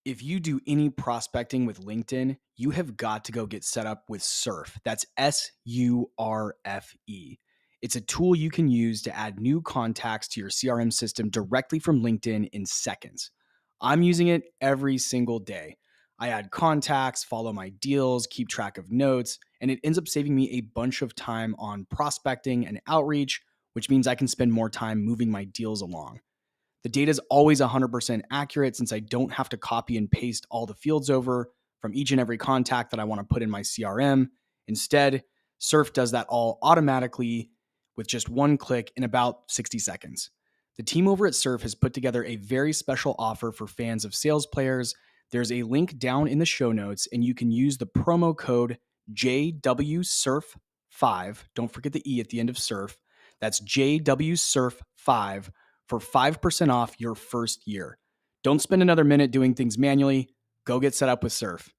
If you do any prospecting with LinkedIn, you have got to go get set up with Surf. That's SURFE. It's a tool you can use to add new contacts to your CRM system directly from LinkedIn in seconds. I'm using it every single day. I add contacts, follow my deals, keep track of notes, and it ends up saving me a bunch of time on prospecting and outreach, which means I can spend more time moving my deals along. The data is always 100% accurate since I don't have to copy and paste all the fields over from each and every contact that I want to put in my CRM. Instead, Surf does that all automatically with just one click in about 60 seconds. The team over at Surf has put together a very special offer for fans of sales players. There's a link down in the show notes, and you can use the promo code JWSurf5. Don't forget the E at the end of Surf. That's JWSurf5 for 5% off your first year. Don't spend another minute doing things manually. Go get set up with Surf.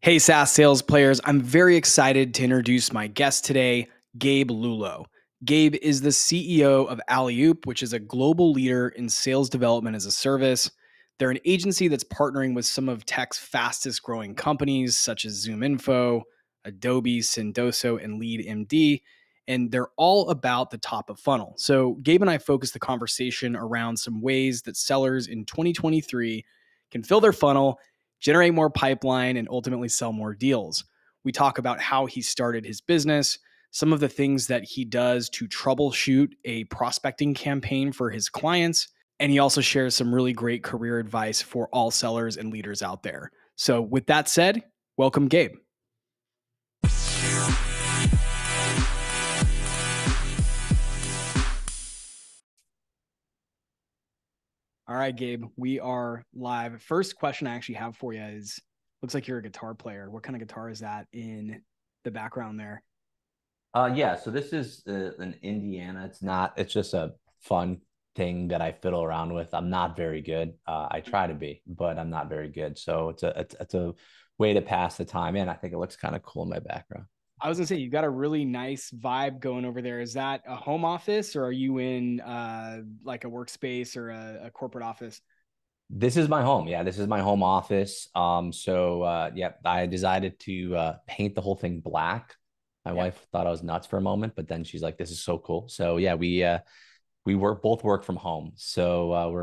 Hey, SaaS sales players. I'm very excited to introduce my guest today, Gabe Lullo. Gabe is the CEO of Alleyoop, which is a global leader in sales development as a service. They're an agency that's partnering with some of tech's fastest growing companies, such as ZoomInfo, Adobe, Sendoso, and LeadMD, and they're all about the top of funnel. So Gabe and I focused the conversation around some ways that sellers in 2023 can fill their funnel, generate more pipeline, and ultimately sell more deals. We talk about how he started his business, some of the things that he does to troubleshoot a prospecting campaign for his clients, and he also shares some really great career advice for all sellers and leaders out there. So with that said, welcome, Gabe. All right, Gabe, we are live. First question I actually have for you is, looks like you're a guitar player. What kind of guitar is that in the background there? Yeah, so this is an Indiana. It's just a fun thing that I fiddle around with. I'm not very good. I try to be, but I'm not very good. So it's a way to pass the time. And I think it looks kind of cool in my background. I was gonna say, you've got a really nice vibe going over there. Is that a home office or are you in like a workspace or a corporate office? This is my home. Yeah, this is my home office. Yeah, I decided to paint the whole thing black. My Yeah. wife thought I was nuts for a moment, but then she's like, "This is so cool." So yeah, we both work from home. So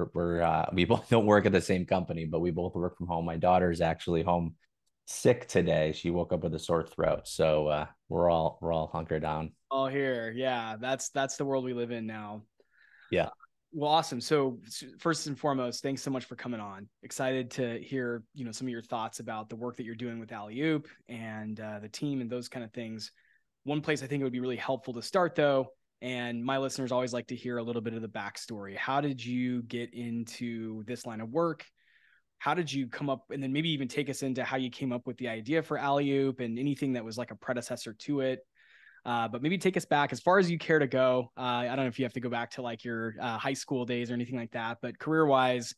we both don't work at the same company, but we both work from home. My daughter is actually home sick today. She woke up with a sore throat. So we're all hunkered down. Oh, here. Yeah, that's the world we live in now. Yeah. Well, awesome. So first and foremost, thanks so much for coming on. Excited to hear, some of your thoughts about the work that you're doing with Alleyoop and the team and those kind of things. One place I think it would be really helpful to start though, and my listeners always like to hear a little bit of the backstory. How did you get into this line of work? How did you come up, and then maybe even take us into how you came up with the idea for Alleyoop and anything that was like a predecessor to it. But maybe take us back as far as you care to go. I don't know if you have to go back to like your high school days or anything like that, but career wise,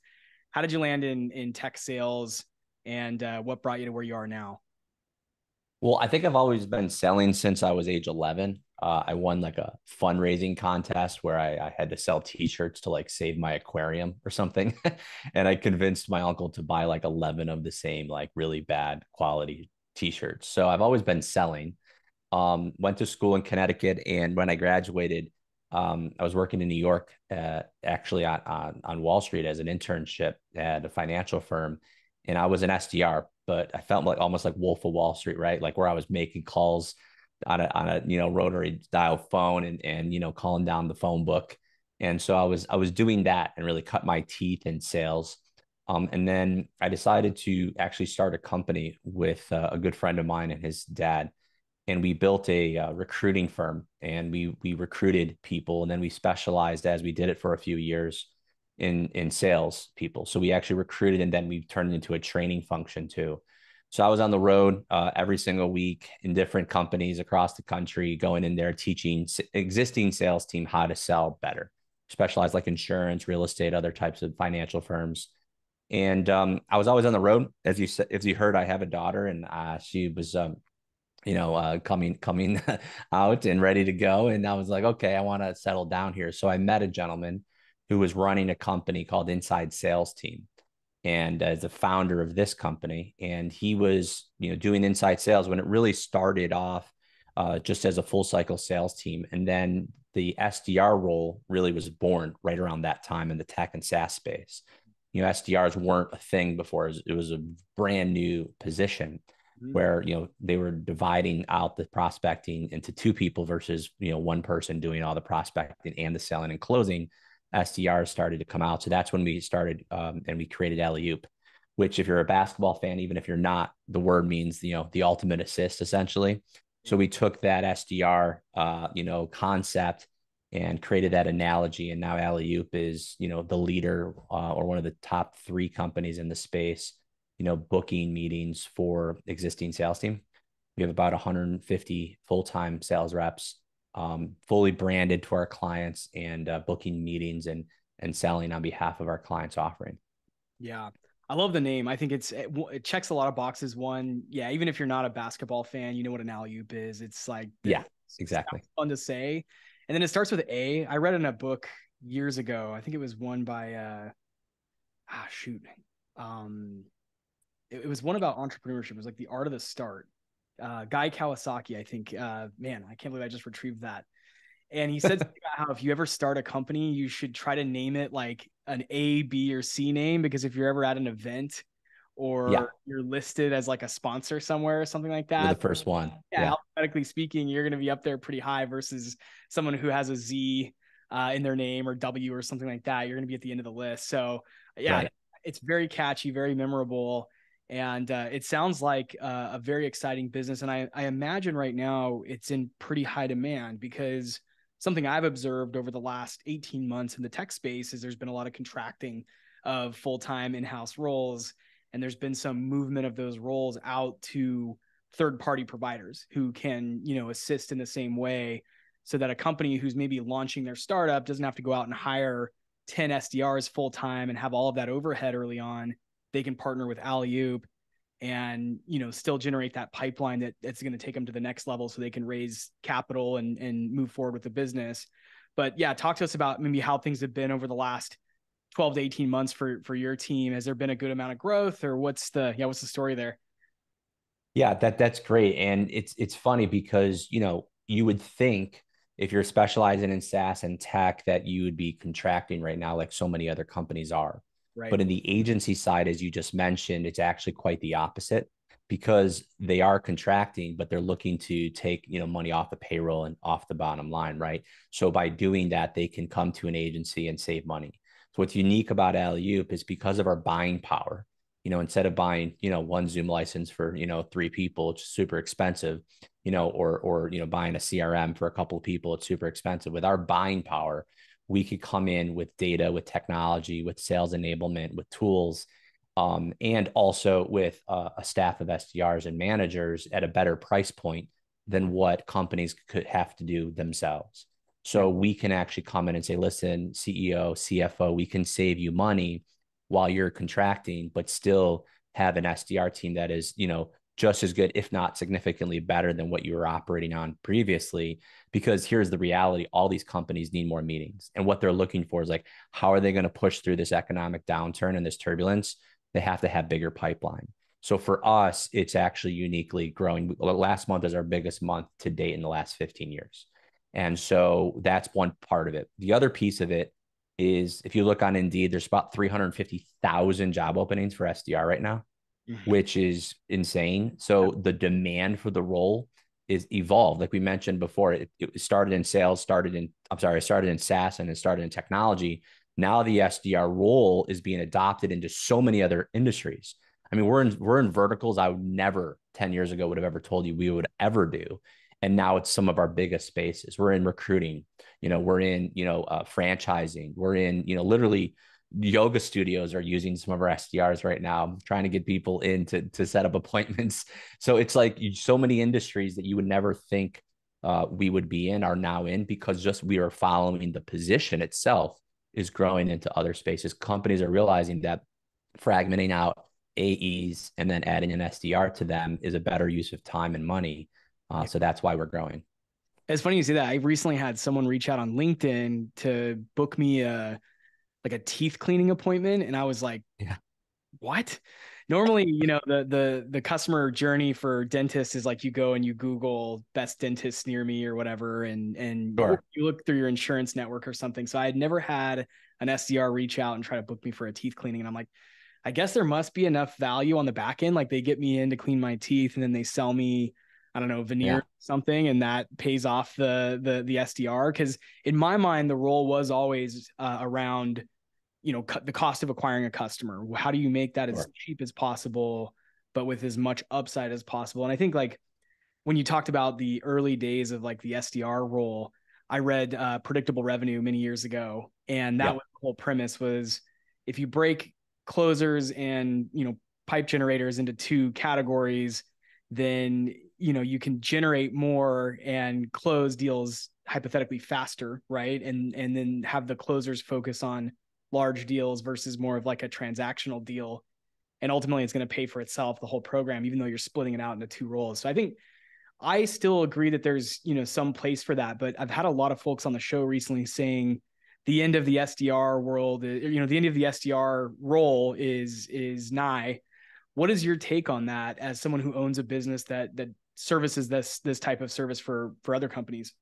how did you land in tech sales, and what brought you to where you are now? Well, I think I've always been selling since I was age 11. I won like a fundraising contest where I had to sell t-shirts to like save my aquarium or something. And I convinced my uncle to buy like 11 of the same, like really bad quality t-shirts. So I've always been selling. Went to school in Connecticut. And when I graduated, I was working in New York, actually on Wall Street as an internship at a financial firm. And I was an SDR, but I felt like almost like Wolf of Wall Street, right? Like where I was making calls on a rotary dial phone and calling down the phone book. And so I was doing that and really cut my teeth in sales. And then I decided to actually start a company with a good friend of mine and his dad, and we built a recruiting firm, and we recruited people, and then we specialized, as we did it for a few years, in sales people. So we actually recruited, and then we turned it into a training function too. So I was on the road every single week in different companies across the country, going in there teaching existing sales team how to sell better, specialized like insurance, real estate, other types of financial firms. And I was always on the road. As you heard, I have a daughter, and she was coming out and ready to go. And I was like, okay, I want to settle down here. So I met a gentleman who was running a company called Inside Sales Team, and as a founder of this company, and he was doing inside sales when it really started off just as a full cycle sales team, and then the SDR role really was born right around that time in the tech and SaaS space. SDRs weren't a thing before. It was a brand new position Mhm. where they were dividing out the prospecting into two people versus one person doing all the prospecting and the selling and closing. SDRs started to come out. So that's when we started and we created Alleyoop, which if you're a basketball fan, even if you're not, the word means, the ultimate assist essentially. So we took that SDR, concept and created that analogy. And now Alleyoop is, the leader or one of the top three companies in the space, booking meetings for existing sales team. We have about 150 full-time sales reps, fully branded to our clients and booking meetings and selling on behalf of our clients' offering. Yeah. I love the name. I think it checks a lot of boxes. One, yeah, even if you're not a basketball fan, you know what an alley-oop is. It's like Yeah, it exactly. sounds fun to say. And then it starts with A. I read in a book years ago. I think it was one by shoot. Um it was one about entrepreneurship. It was like the art of the start. Guy Kawasaki, I think. Man, I can't believe I just retrieved that. And he said something about how if you ever start a company, you should try to name it like an A, B, or C name, because if you're ever at an event Yeah, or you're listed as like a sponsor somewhere or something like you're the that, first one. yeah, Yeah, alphabetically speaking, you're going to be up there pretty high versus someone who has a Z in their name or W or something like that. You're going to be at the end of the list. So, yeah, right. it's very catchy, very memorable. And it sounds like a very exciting business. And I imagine right now it's in pretty high demand because something I've observed over the last 18 months in the tech space is there's been a lot of contracting of full-time in-house roles. And there's been some movement of those roles out to third-party providers who can, assist in the same way so that a company who's maybe launching their startup doesn't have to go out and hire 10 SDRs full-time and have all of that overhead early on. They can partner with Alleyoop and still generate that pipeline that's going to take them to the next level so they can raise capital and move forward with the business. But yeah, talk to us about maybe how things have been over the last 12 to 18 months for your team. Has there been a good amount of growth, or what's the story there? Yeah, that's great. And it's funny because, you would think if you're specializing in SaaS and tech that you would be contracting right now, like so many other companies are. Right. But in the agency side, as you just mentioned, it's actually quite the opposite because they are contracting, but they're looking to take, money off the payroll and off the bottom line, right? So by doing that, they can come to an agency and save money. So what's unique about Alleyoop is because of our buying power. Instead of buying, one Zoom license for, three people, it's super expensive, or buying a CRM for a couple of people, it's super expensive. With our buying power, we could come in with data, with technology, with sales enablement, with tools, and also with a staff of SDRs and managers at a better price point than what companies could have to do themselves. Yeah. So we can actually come in and say, listen, CEO, CFO, we can save you money while you're contracting, but still have an SDR team that is, just as good, if not significantly better than what you were operating on previously. Because here's the reality, all these companies need more meetings. And what they're looking for is like, how are they going to push through this economic downturn and this turbulence? They have to have bigger pipeline. So for us, it's actually uniquely growing. Last month is our biggest month to date in the last 15 years. And so that's one part of it. The other piece of it is if you look on Indeed, there's about 350,000 job openings for SDR right now, Mhm. which is insane. So the demand for the role is evolved. Like we mentioned before, it started in sales, started in SaaS and it started in technology. Now the SDR role is being adopted into so many other industries. I mean, we're in verticals I would never 10 years ago would have ever told you we would ever do. And now it's some of our biggest spaces. We're in recruiting, we're in, franchising, we're in, literally yoga studios are using some of our SDRs right now, trying to get people in to set up appointments. So it's like so many industries that you would never think we would be in are now in because just we are following the position itself is growing into other spaces. Companies are realizing that fragmenting out AEs and then adding an SDR to them is a better use of time and money Yeah. So that's why we're growing. It's funny you say that. I recently had someone reach out on LinkedIn to book me a teeth cleaning appointment, and I was like, Yeah. what? Normally, the customer journey for dentists is like you go and you Google best dentist near me or whatever, and you Sure. look through your insurance network or something. So I had never had an SDR reach out and try to book me for a teeth cleaning. And I'm like, I guess there must be enough value on the back end. Like they get me in to clean my teeth and then they sell me, I don't know, veneer Yeah. something, and that pays off the SDR. Because in my mind, the role was always around the cost of acquiring a customer. How do you make that as Sure. cheap as possible, but with as much upside as possible? And I think like when you talked about the early days of like the SDR role, I read Predictable Revenue many years ago, and that Yeah. was the whole premise was if you break closers and pipe generators into two categories, then you can generate more and close deals hypothetically faster, right? And then have the closers focus on large deals versus more of like a transactional deal. And ultimately, it's going to pay for itself, the whole program, even though you're splitting it out into two roles. So I think I still agree that there's, some place for that, but I've had a lot of folks on the show recently saying the end of the SDR world, the end of the SDR role is nigh. What is your take on that as someone who owns a business that services this type of service for other companies?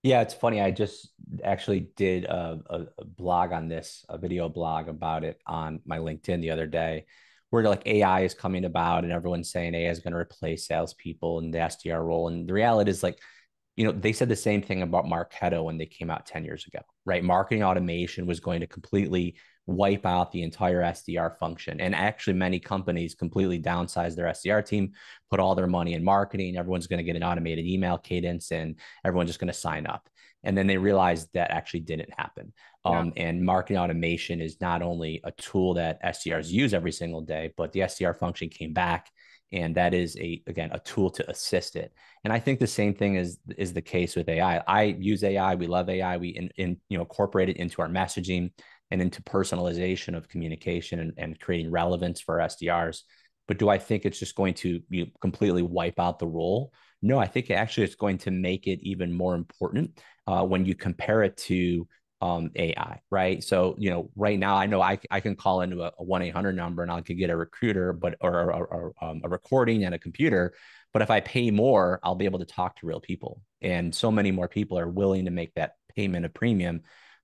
Yeah, it's funny. I just actually did a blog on this, a video blog about it on my LinkedIn the other day, where like AI is coming about and everyone's saying AI is going to replace salespeople in the SDR role. And the reality is like, they said the same thing about Marketo when they came out 10 years ago, right? Marketing automation was going to completely wipe out the entire SDR function. And actually, many companies completely downsized their SDR team, put all their money in marketing. Everyone's going to get an automated email cadence and everyone's just going to sign up. And then they realized that actually didn't happen. Yeah. And marketing automation is not only a tool that SDRs use every single day, but the SDR function came back. And that is again a tool to assist it. And I think the same thing is the case with AI. I use AI. We love AI. We incorporate it into our messaging and into personalization of communication and creating relevance for SDRs. But do I think it's just going to completely wipe out the role? No, I think actually it's going to make it even more important when you compare it to AI, right? So, right now I know I can call into a 1-800 number and I could get a recruiter, or a recording and a computer. But if I pay more, I'll be able to talk to real people. And so many more people are willing to make that payment a premium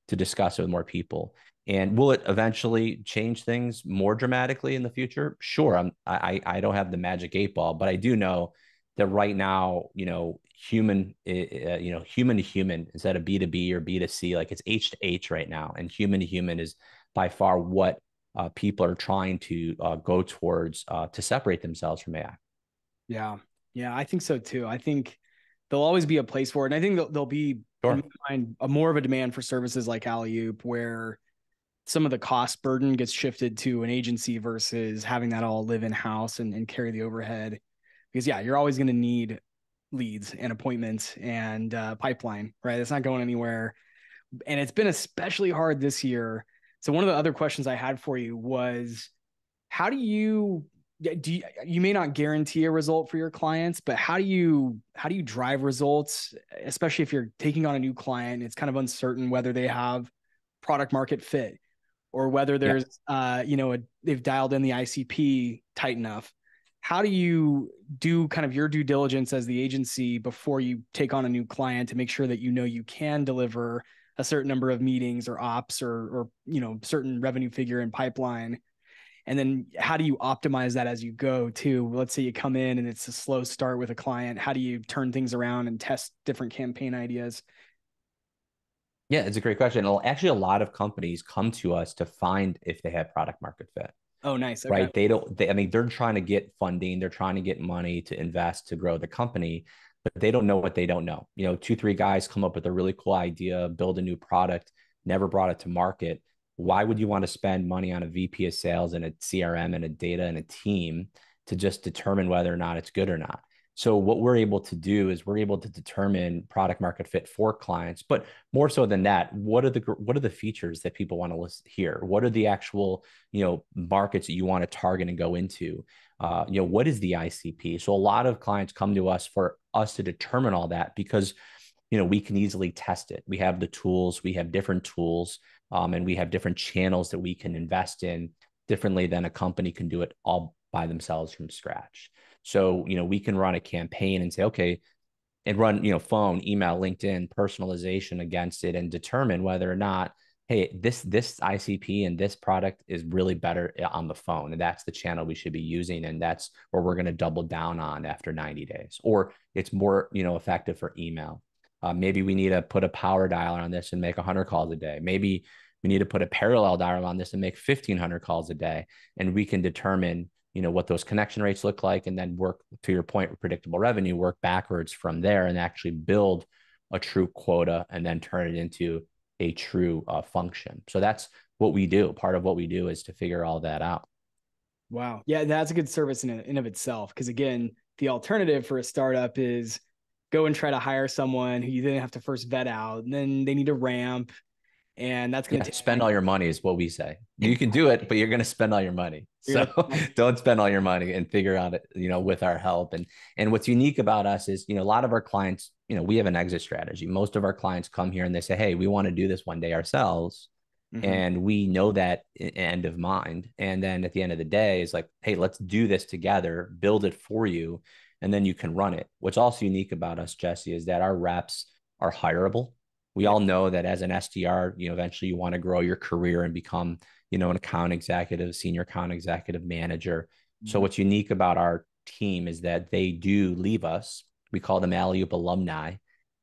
to discuss it with more people. And will it eventually change things more dramatically in the future? Sure. I don't have the magic 8 ball, but I do know that right now, human to human instead of B2B or B2C, like it's H to H right now. And human to human is by far what people are trying to go towards to separate themselves from AI. Yeah. Yeah, I think so too. I think there'll always be a place for it. And I think there'll be, in Sure. my mind, more of a demand for services like Alleyoop, where some of the cost burden gets shifted to an agency versus having that all live in house and carry the overhead. Because yeah, you're always going to need leads and appointments and pipeline, right? It's not going anywhere. And it's been especially hard this year. So one of the other questions I had for you was, how do you you may not guarantee a result for your clients, but how do you drive results, especially if you're taking on a new client? It's kind of uncertain whether they have product market fit or whether Yeah. there's they've dialed in the ICP tight enough. How do you do kind of your due diligence as the agency before you take on a new client to make sure that you can deliver a certain number of meetings or ops or certain revenue figure in pipeline? And then how do you optimize that as you go too? Let's say you come in and it's a slow start with a client. How do you turn things around and test different campaign ideas? Yeah, it's a great question. Actually, a lot of companies come to us to find if they have product market fit, Oh, nice. Okay. right? They don't, I mean, they're trying to get funding, they're trying to get money to invest to grow the company, but they don't know what they don't know. Two, three guys come up with a really cool idea, build a new product, never brought it to market. Why would you want to spend money on a VP of sales and a CRM and a data and a team to just determine whether or not it's good or not? So what we're able to do is we're able to determine product market fit for clients, but more so than that, what are the features that people want to list here? What are the actual markets that you want to target and go into? What is the ICP? So a lot of clients come to us for us to determine all that because, we can easily test it. We have the tools, we have different tools, and we have different channels that we can invest in differently than a company can do it all by themselves from scratch. So, we can run a campaign and say, okay, and run, phone, email, LinkedIn, personalization against it and determine whether or not, hey, this ICP and this product is really better on the phone. And that's the channel we should be using. And that's where we're going to double down on after 90 days. Or it's more, effective for email. Maybe we need to put a power dialer on this and make 100 calls a day. Maybe we need to put a parallel dialer on this and make 1,500 calls a day. And we can determine, what those connection rates look like, and then work, to your point, with predictable revenue, work backwards from there and actually build a true quota and then turn it into a true function. So that's what we do. Part of what we do is to figure all that out. Wow. Yeah, that's a good service in of itself. Because again, the alternative for a startup is go and try to hire someone who you then have to first vet out, and then they need to ramp, and that's going to spend all your money is what we say. You can do it, but you're going to spend all your money. So don't spend all your money and figure out it, with our help. And what's unique about us is, a lot of our clients, we have an exit strategy. Most of our clients come here and they say, hey, we want to do this one day ourselves. Mm-hmm. And we know that end of mind. And then at the end of the day is like, hey, let's do this together, build it for you, and then you can run it. What's also unique about us, Jesse, is that our reps are hireable. We all know that as an SDR, eventually you want to grow your career and become, an account executive, senior account executive, manager. Mm-hmm. So what's unique about our team is that they do leave us. We call them Alleyoop alumni.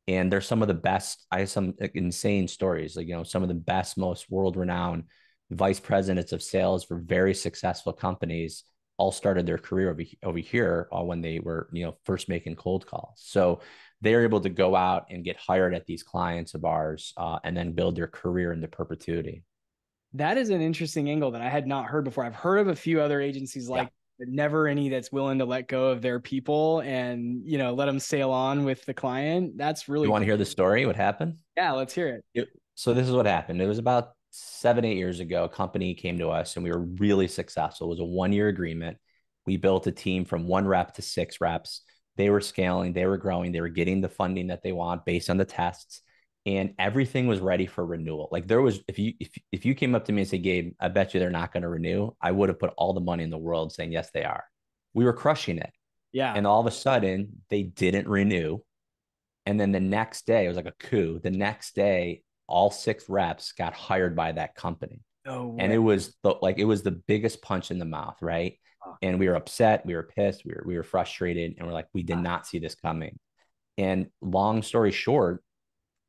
And they're some of the best. I have some insane stories, like, some of the best, most world-renowned vice presidents of sales for very successful companies all started their career over here when they were, first making cold calls. So they're able to go out and get hired at these clients of ours and then build their career into perpetuity. That is an interesting angle that I had not heard before. I've heard of a few other agencies but never any that's willing to let go of their people and, let them sail on with the client. That's really You want to hear the story? What happened? Yeah, let's hear it. So this is what happened. It was about 7-8 years ago. A company came to us and we were really successful. It was a 1-year agreement. We built a team from 1 rep to 6 reps. They were scaling, they were growing, they were getting the funding that they want based on the tests, and everything was ready for renewal. Like there was, if you came up to me and said, Gabe, I bet you they're not going to renew, I would have put all the money in the world saying, yes, they are. We were crushing it. Yeah. And all of a sudden they didn't renew. And then the next day, it was like a coup. The next day, all 6 reps got hired by that company. Oh, wow. And it was the biggest punch in the mouth, right? And we were upset, we were pissed, we were frustrated, and we're like, we did not see this coming. And long story short,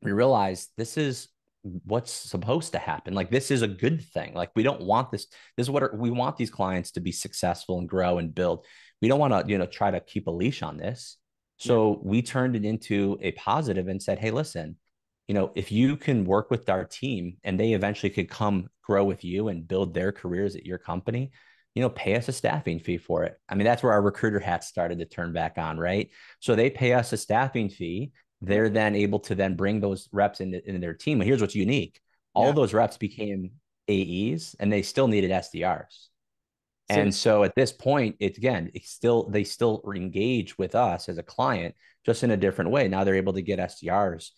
we realized this is what's supposed to happen. Like, this is a good thing. Like, we don't want this. This is what we want these clients to be successful and grow and build. We don't want to, try to keep a leash on this. So we turned it into a positive and said, hey, listen, if you can work with our team and they eventually could come grow with you and build their careers at your company, pay us a staffing fee for it. I mean, that's where our recruiter hat started to turn back on, right? So they pay us a staffing fee. They're then able to then bring those reps into their team. And here's what's unique. All those reps became AEs and they still needed SDRs. And so at this point, they still engage with us as a client, just in a different way. Now they're able to get SDRs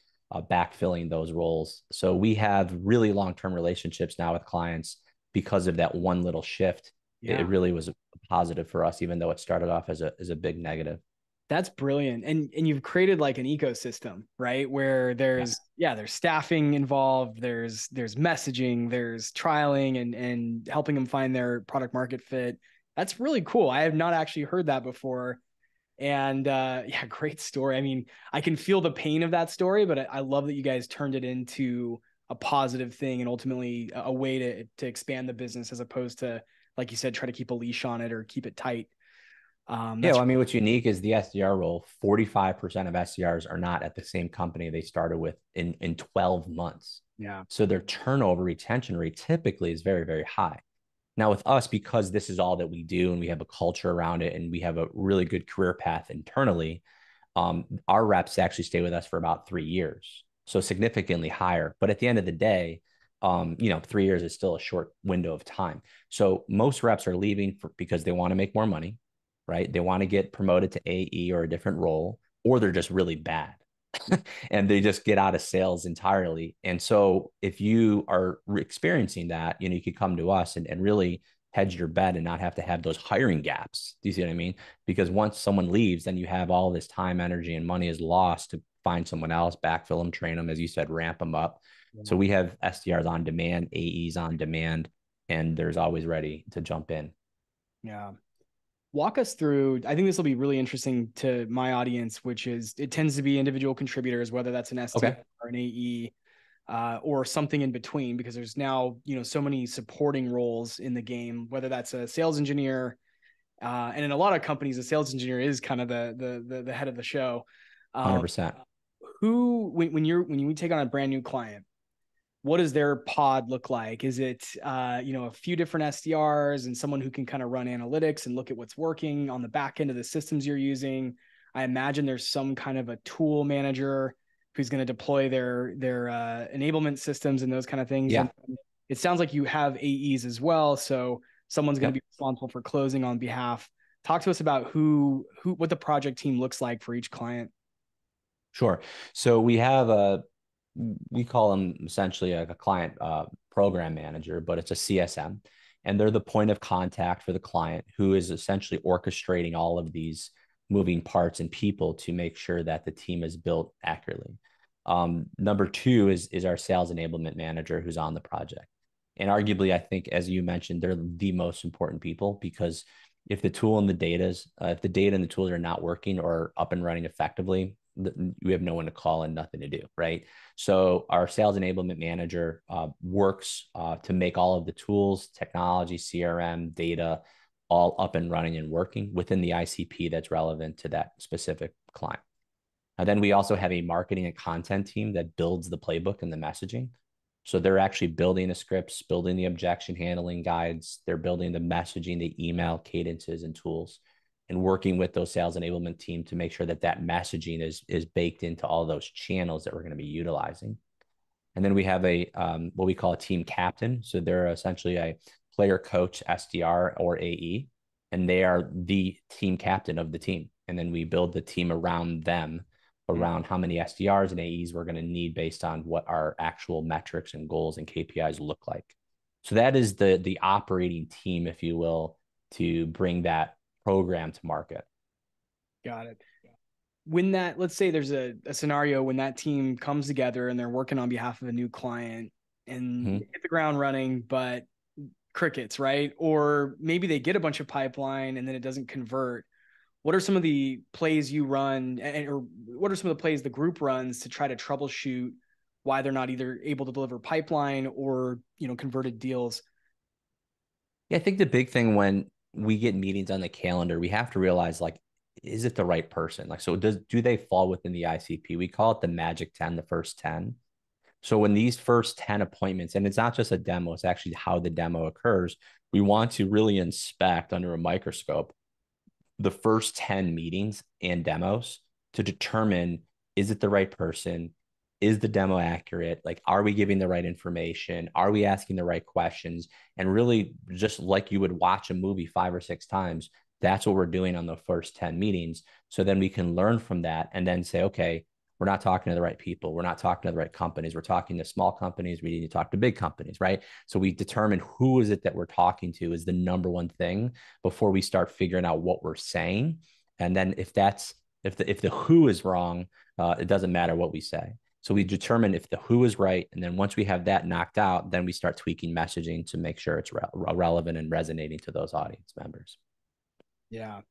backfilling those roles. So we have really long-term relationships now with clients because of that one little shift. Yeah. It really was a positive for us, even though it started off as a big negative. That's brilliant. And you've created like an ecosystem, right? Where there's staffing involved, there's messaging, there's trialing and helping them find their product market fit. That's really cool. I have not actually heard that before. And great story. I mean, I can feel the pain of that story, but I love that you guys turned it into a positive thing and ultimately a way to expand the business, as opposed to, like you said, try to keep a leash on it or keep it tight. What's unique is the SDR role. 45% of SDRs are not at the same company they started with in 12 months. Yeah. So their turnover retention rate typically is very, very high. Now with us, because this is all that we do and we have a culture around it and we have a really good career path internally, our reps actually stay with us for about 3 years. So significantly higher. But at the end of the day, 3 years is still a short window of time. So most reps are leaving because they want to make more money, right? They want to get promoted to AE or a different role. or they're just really bad. And they just get out of sales entirely. And so if you are experiencing that, you could come to us and really hedge your bet and not have to have those hiring gaps. Do you see what I mean? Because once someone leaves, then you have all this time, energy, and money is lost to find someone else, backfill them, train them, as you said, ramp them up. So we have SDRs on demand, AEs on demand, and there's always ready to jump in. Yeah. Walk us through, I think this will be really interesting to my audience, which is it tends to be individual contributors, whether that's an SDR or an AE, or something in between, because there's now, so many supporting roles in the game, whether that's a sales engineer, and in a lot of companies, a sales engineer is kind of the head of the show. 100%. When you take on a brand new client, what does their pod look like? Is it, a few different SDRs and someone who can kind of run analytics and look at what's working on the back end of the systems you're using? I imagine there's some kind of a tool manager who's going to deploy their enablement systems and those kind of things. Yeah. And it sounds like you have AEs as well. So someone's going to be responsible for closing on behalf. Talk to us about what the project team looks like for each client. Sure. So we call them essentially a client program manager, but it's a CSM, and they're the point of contact for the client who is essentially orchestrating all of these moving parts and people to make sure that the team is built accurately. Number two is our sales enablement manager who's on the project. And arguably, I think, as you mentioned, they're the most important people, because if the tool and the if the data and the tools are not working or up and running effectively, we have no one to call and nothing to do, right? So our sales enablement manager works to make all of the tools, technology, CRM, data, all up and running and working within the ICP that's relevant to that specific client. And then we also have a marketing and content team that builds the playbook and the messaging. So they're actually building the scripts, building the objection handling guides. They're building the messaging, the email cadences and tools, and working with those sales enablement team to make sure that that messaging is baked into all those channels that we're going to be utilizing. And then we have what we call a team captain. So they're essentially a player coach, SDR or AE, and they are the team captain of the team. And then we build the team around them, around how many SDRs and AEs we're going to need based on what our actual metrics and goals and KPIs look like. So that is the operating team, if you will, to bring that program to market. Got it. When let's say there's a scenario when that team comes together and they're working on behalf of a new client and hit the ground running, but crickets, right? Or maybe they get a bunch of pipeline and then it doesn't convert. What are some of the plays you run, or what are some of the plays the group runs to try to troubleshoot why they're not either able to deliver pipeline or, converted deals? Yeah, I think the big thing when we get meetings on the calendar, we have to realize, like, is it the right person? Like, so do they fall within the ICP? We call it the magic 10, the first 10. So when these first 10 appointments, and it's not just a demo, it's actually how the demo occurs, we want to really inspect under a microscope the first 10 meetings and demos to determine, is it the right person? Is the demo accurate? Like, are we giving the right information? Are we asking the right questions? And really, just like you would watch a movie 5 or 6 times, that's what we're doing on the first 10 meetings. So then we can learn from that and then say, okay, we're not talking to the right people. We're not talking to the right companies. We're talking to small companies. We need to talk to big companies, right? So we determine who is it that we're talking to is the number one thing before we start figuring out what we're saying. And then if the who is wrong, it doesn't matter what we say. So we determine if the who is right. And then once we have that knocked out, then we start tweaking messaging to make sure it's relevant and resonating to those audience members. Yeah.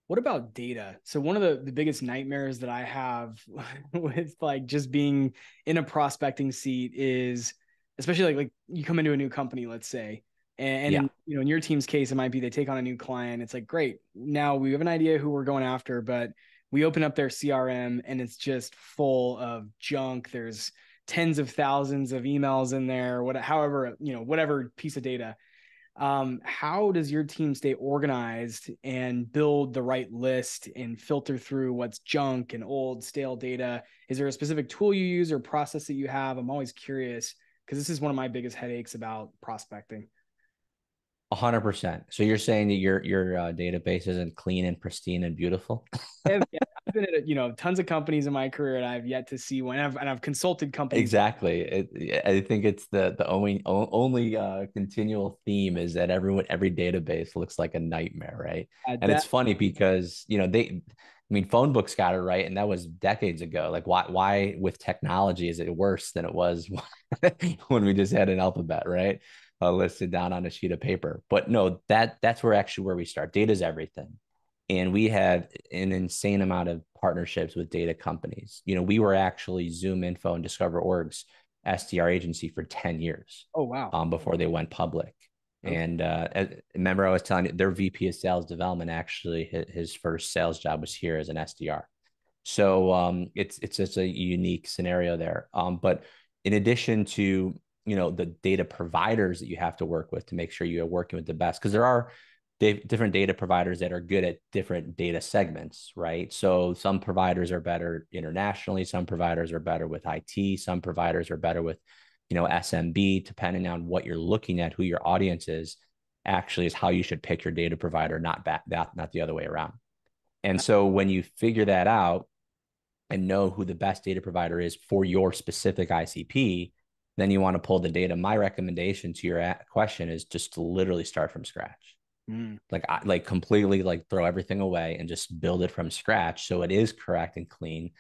What about data? So one of the biggest nightmares that I have with like just being in a prospecting seat is, especially like you come into a new company, let's say, and Yeah. in your team's case, it might be they take on a new client. It's like, great, now we have an idea who we're going after, but we open up their CRM and it's just full of junk. There's tens of thousands of emails in there, whatever piece of data. How does your team stay organized and build the right list and filter through what's junk and old stale data? Is there a specific tool you use or process that you have? I'm always curious because this is one of my biggest headaches about prospecting. 100%. So you're saying that your database isn't clean and pristine and beautiful? Yeah, been at, tons of companies in my career, and I've yet to see one. And I've consulted companies. Exactly. I think it's the only continual theme is that every database looks like a nightmare, right? at And that. it's funny because I mean, phone books got it right, and that was decades ago. Like, why with technology is it worse than it was when we just had an alphabet, right? Listed down on a sheet of paper. But no, that's where we start. Data is everything. And we have an insane amount of partnerships with data companies. We were actually Zoom Info and Discover Org's SDR agency for 10 years Oh, wow. before they went public. Okay. And remember, I was telling you, their VP of sales development, actually, his first sales job was here as an SDR. So it's just a unique scenario there. But in addition to the data providers that you have to work with to make sure you're working with the best, because there are different data providers that are good at different data segments, right? So some providers are better internationally, some providers are better with IT, some providers are better with SMB, depending on what you're looking at, who your audience is, actually is how you should pick your data provider, not the other way around. And so when you figure that out and know who the best data provider is for your specific ICP, then you want to pull the data. My recommendation to your question is just to literally start from scratch. Mm. Like completely like throw everything away and just build it from scratch so it is correct and clean.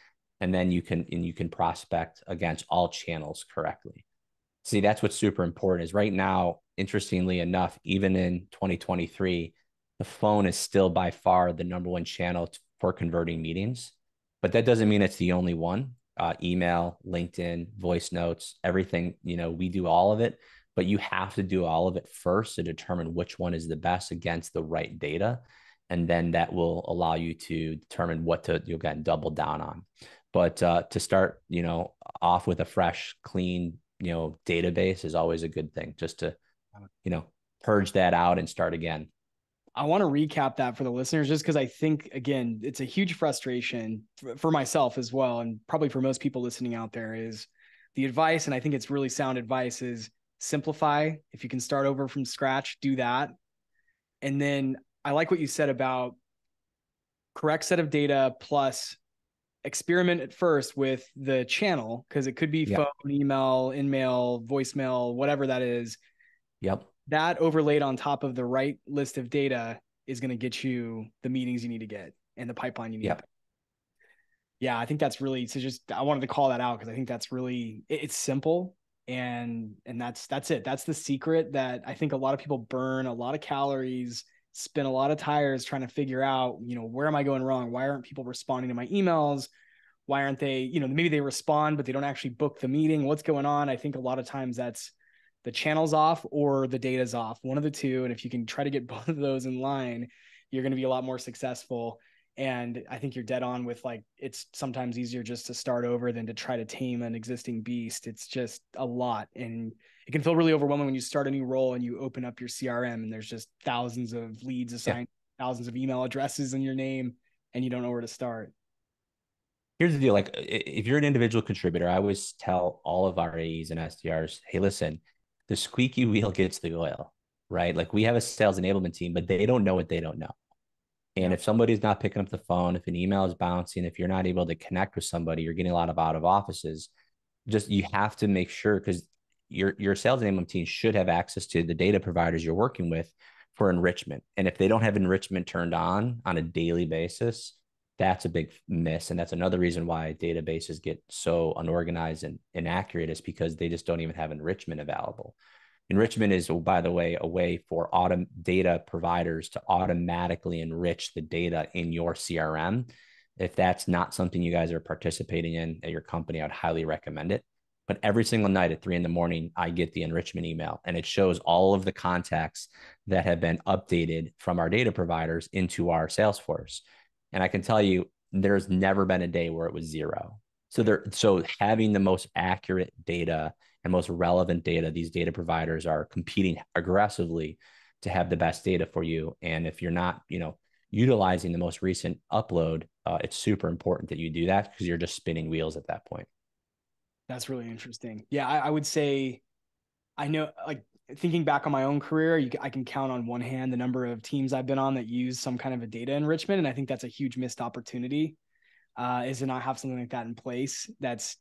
And then you can prospect against all channels correctly. See, that's what's super important is right now, interestingly enough, even in 2023, the phone is still by far the number one channel for converting meetings. But that doesn't mean it's the only one. Email, LinkedIn, voice notes, everything, we do all of it, but you have to do all of it first to determine which one is the best against the right data. And then that will allow you to determine what to, again, double down on. But to start, off with a fresh, clean, database is always a good thing just to, purge that out and start again. I want to recap that for the listeners just because I think, again, it's a huge frustration for myself as well. And probably for most people listening out there is the advice. And I think it's really sound advice is simplify. If you can start over from scratch, do that. And then I like what you said about correct set of data plus experiment at first with the channel because it could be Yeah. phone, email, in-mail, voicemail, whatever that is. Yep. That overlaid on top of the right list of data is going to get you the meetings you need to get and the pipeline you need. Yep. Yeah, I think that's really, so just, I wanted to call that out because I think that's really, it's simple and that's it. That's the secret that I think a lot of people burn a lot of calories, spin a lot of tires trying to figure out, where am I going wrong? Why aren't people responding to my emails? Why aren't they, maybe they respond, but they don't actually book the meeting. What's going on? I think a lot of times that's the channel's off or the data's off, one of the two. And if you can try to get both of those in line, you're going to be a lot more successful. And I think you're dead on with it's sometimes easier just to start over than to try to tame an existing beast. It's just a lot. And it can feel really overwhelming when you start a new role and you open up your CRM and there's just thousands of leads assigned, thousands of email addresses in your name, and you don't know where to start. Here's the deal. Like if you're an individual contributor, I always tell all of our AEs and SDRs, hey, listen, the squeaky wheel gets the oil, right? Like we have a sales enablement team, but they don't know what they don't know. And if somebody's not picking up the phone, if an email is bouncing, if you're not able to connect with somebody, you're getting a lot of out of offices. Just you have to make sure because your sales enablement team should have access to the data providers you're working with for enrichment. And if they don't have enrichment turned on a daily basis, that's a big miss. And that's another reason why databases get so unorganized and inaccurate is because they just don't even have enrichment available. Enrichment is, by the way, a way for data providers to automatically enrich the data in your CRM. If that's not something you guys are participating in at your company, I'd highly recommend it. But every single night at 3 a.m, I get the enrichment email and it shows all of the contacts that have been updated from our data providers into our Salesforce. And I can tell you, there's never been a day where it was zero. So having the most accurate data and most relevant data, these data providers are competing aggressively to have the best data for you. And if you're not, utilizing the most recent upload, it's super important that you do that because you're just spinning wheels at that point. That's really interesting. Yeah, I would say, I know, thinking back on my own career, I can count on one hand the number of teams I've been on that use some kind of a data enrichment. And I think that's a huge missed opportunity. is to not have something like that in place.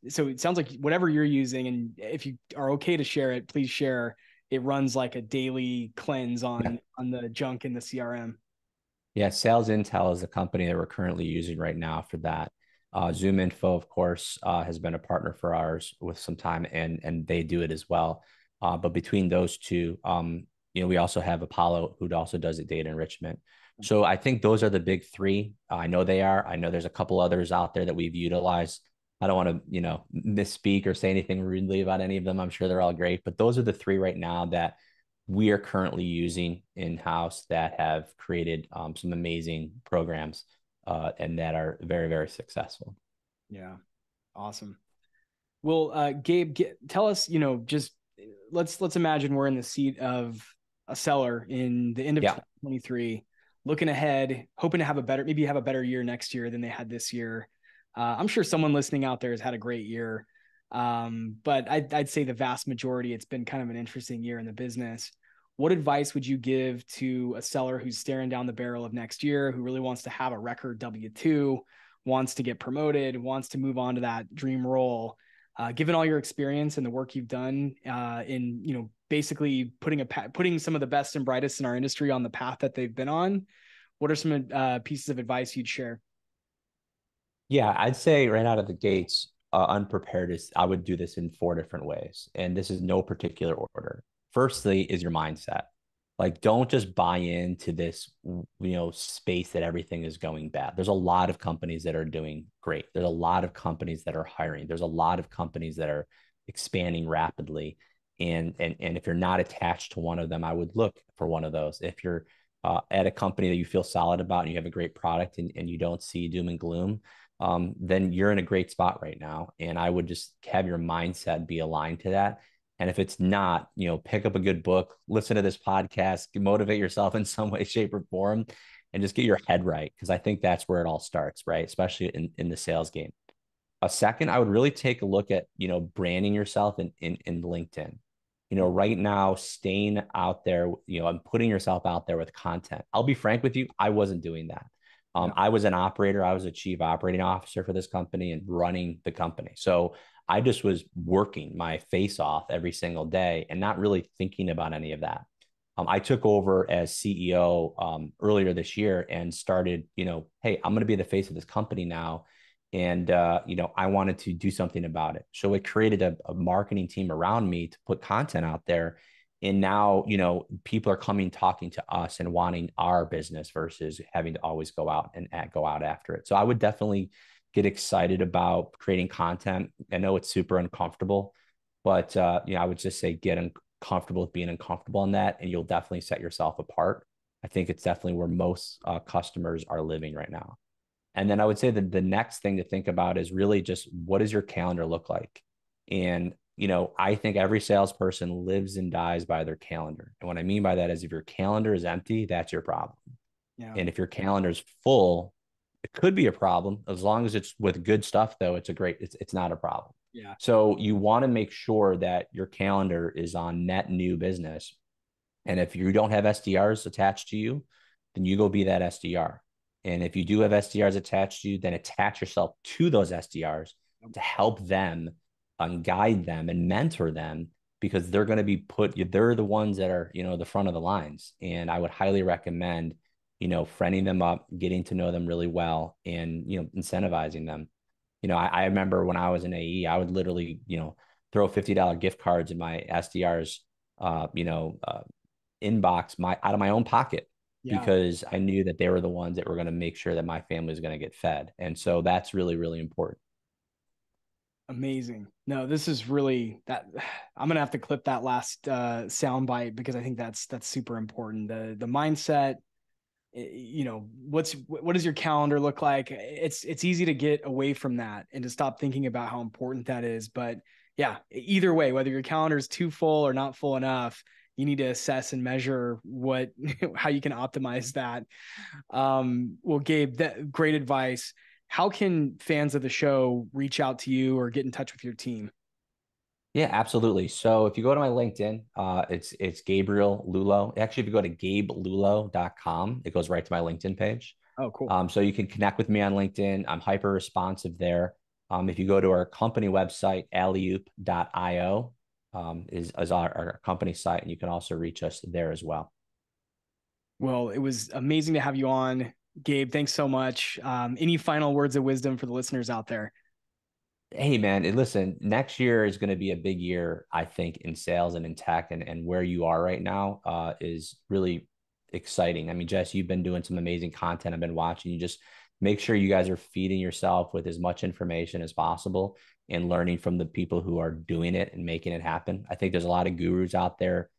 So it sounds like whatever you're using, and if you are okay to share it, please share. It runs like a daily cleanse on the junk in the CRM. Yeah, Sales Intel is the company that we're currently using right now for that. Zoom Info, of course, has been a partner for ours with some time, and they do it as well. But between those two, we also have Apollo, who also does the data enrichment. So I think those are the big three. I know they are. I know there's a couple others out there that we've utilized. I don't want to, misspeak or say anything rudely about any of them. I'm sure they're all great, but those are the three right now that we are currently using in-house that have created some amazing programs and that are very, very successful. Yeah. Awesome. Well, Gabe, tell us, just let's imagine we're in the seat of a seller in the end of Yeah. 2023, looking ahead, hoping to maybe have a better year next year than they had this year. I'm sure someone listening out there has had a great year. But I'd say the vast majority, it's been kind of an interesting year in the business. What advice would you give to a seller who's staring down the barrel of next year, who really wants to have a record W-2, wants to get promoted, wants to move on to that dream role? Given all your experience and the work you've done in basically putting some of the best and brightest in our industry on the path that they've been on, what are some pieces of advice you'd share? Yeah, I'd say right out of the gates, unprepared is I would do this in four different ways. And this is no particular order. Firstly, is your mindset. Like, don't just buy into this, space that everything is going bad. There's a lot of companies that are doing great. There's a lot of companies that are hiring. There's a lot of companies that are expanding rapidly. And if you're not attached to one of them, I would look for one of those. If you're at a company that you feel solid about and you have a great product and you don't see doom and gloom, then you're in a great spot right now. And I would just have your mindset be aligned to that. And if it's not, pick up a good book, listen to this podcast, motivate yourself in some way, shape, or form, and just get your head right. Because I think that's where it all starts, right? Especially in the sales game. A second, I would really take a look at, branding yourself in LinkedIn. Right now, staying out there, and putting yourself out there with content. I'll be frank with you, I wasn't doing that. I was an operator. I was a chief operating officer for this company and running the company. So I just was working my face off every single day and not really thinking about any of that. I took over as CEO earlier this year and started, hey, I'm going to be the face of this company now. And, I wanted to do something about it. So it created a marketing team around me to put content out there. And now, people are coming, talking to us and wanting our business versus having to always go out after it. So I would definitely get excited about creating content. I know it's super uncomfortable, but, I would just say get uncomfortable with being uncomfortable in that, and you'll definitely set yourself apart. I think it's definitely where most customers are living right now. And then I would say that the next thing to think about is really just what does your calendar look like? And, I think every salesperson lives and dies by their calendar. And what I mean by that is if your calendar is empty, that's your problem. Yeah. And if your calendar is full, it could be a problem. As long as it's with good stuff, though, it's not a problem. Yeah. So you want to make sure that your calendar is on net new business. And if you don't have SDRs attached to you, then you go be that SDR. And if you do have SDRs attached to you, then attach yourself to those SDRs to help them and guide them and mentor them, because they're going to they're the ones that are, the front of the lines. And I would highly recommend, friending them up, getting to know them really well, and, incentivizing them. I remember when I was in AE, I would literally, throw $50 gift cards in my SDRs, inbox out of my own pocket, Yeah. because I knew that they were the ones that were going to make sure that my family was going to get fed. And so that's really, really important. Amazing. No, this is really that. I'm gonna have to clip that last sound bite because I think that's super important. The mindset. What does your calendar look like? It's easy to get away from that and to stop thinking about how important that is. But yeah, either way, whether your calendar is too full or not full enough, you need to assess and measure how you can optimize that. Well, Gabe, great advice. How can fans of the show reach out to you or get in touch with your team? Yeah, absolutely. So if you go to my LinkedIn, it's Gabriel Lullo. Actually, if you go to gabelullo.com, it goes right to my LinkedIn page. Oh, cool. So you can connect with me on LinkedIn. I'm hyper responsive there. If you go to our company website, alleyoop.io, is our company site, and you can also reach us there as well. Well, it was amazing to have you on, Gabe. Thanks so much. Any final words of wisdom for the listeners out there? Hey man, listen, next year is going to be a big year, I think, in sales and in tech, and where you are right now is really exciting. I mean, Jess, you've been doing some amazing content. I've been watching you. Just make sure you guys are feeding yourself with as much information as possible and learning from the people who are doing it and making it happen. I think there's a lot of gurus out there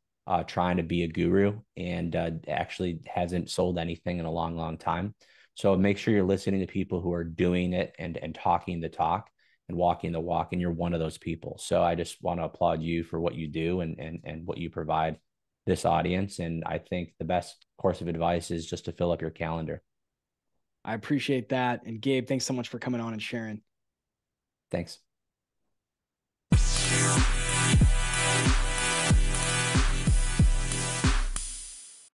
trying to be a guru and actually hasn't sold anything in a long, long time. So make sure you're listening to people who are doing it and talking the talk and walking the walk, and you're one of those people. So I just want to applaud you for what you do and what you provide this audience. And I think the best course of advice is just to fill up your calendar. I appreciate that. And Gabe, thanks so much for coming on and sharing. Thanks.